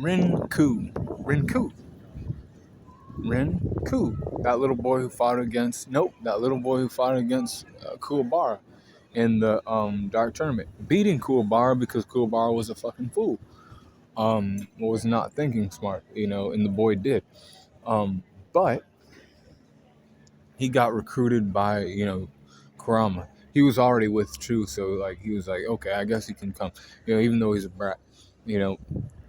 Rinku. That little boy who fought against Kuwabara in the dark tournament, beating Kuwabara because Kuwabara was a fucking fool. Was not thinking smart, and the boy did. But he got recruited by, Kurama. He was already with True, so like he was like, okay, I guess he can come. Even though he's a brat, you know,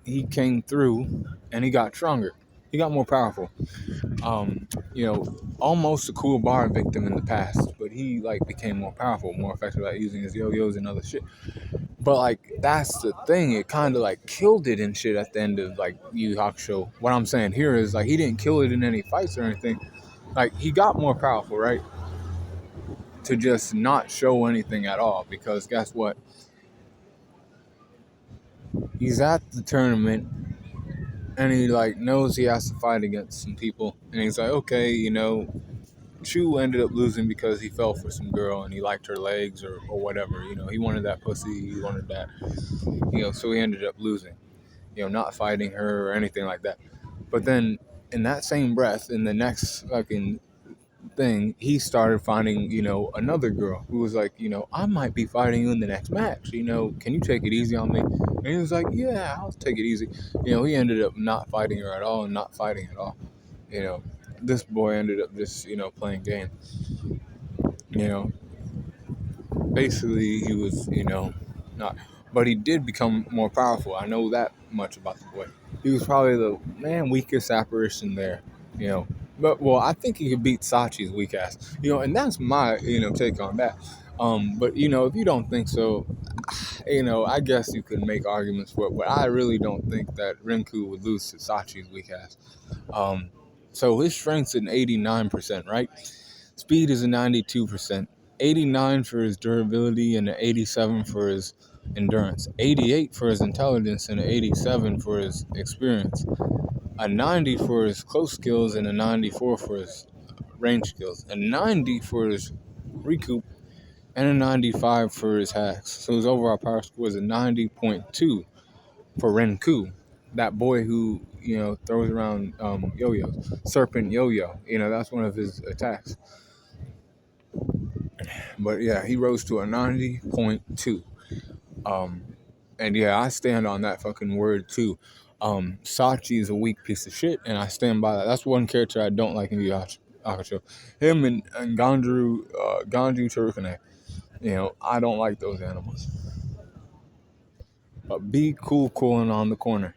he came through and he got stronger. He got more powerful. Almost a cool bar victim in the past, but he like became more powerful, more effective at using his yo-yos and other shit. But like that's the thing, it kind of like killed it and shit at the end of like Yu Yu Hakusho. What I'm saying here is like he didn't kill it in any fights or anything. Like he got more powerful, right? To just not show anything at all, because guess what? He's at the tournament and he like knows he has to fight against some people, and he's like, okay, Chu ended up losing because he fell for some girl and he liked her legs or whatever. He wanted that pussy, he wanted that, so he ended up losing, not fighting her or anything like that. But then in that same breath, in the next fucking thing, he started finding, another girl who was like, I might be fighting you in the next match. Can you take it easy on me? And he was like, yeah, I'll take it easy. He ended up not fighting her at all and not fighting at all. This boy ended up just, playing games. Basically he was, not, but he did become more powerful. I know that much about the boy. He was probably the weakest apparition there, But I think he could beat Sachi's weak ass, and that's my, take on that. But if you don't think so, I guess you could make arguments for it. But I really don't think that Rinku would lose to Sachi's weak ass. So his strength's an 89%, right? Speed is a 92%. 89 for his durability and an 87 for his endurance. 88 for his intelligence and an 87 for his experience. A 90 for his close skills and a 94 for his range skills. A 90 for his recoup and a 95 for his hacks. So his overall power score is a 90.2 for Rinku. That boy who, throws around yo-yos. Serpent yo-yo. That's one of his attacks. But yeah, he rose to a 90.2. And yeah, I stand on that fucking word too. Sachi is a weak piece of shit, and I stand by that. That's one character I don't like in Yu Yu Hakusho. Him and Ganju Churukane. I don't like those animals. But be cooling on the corner.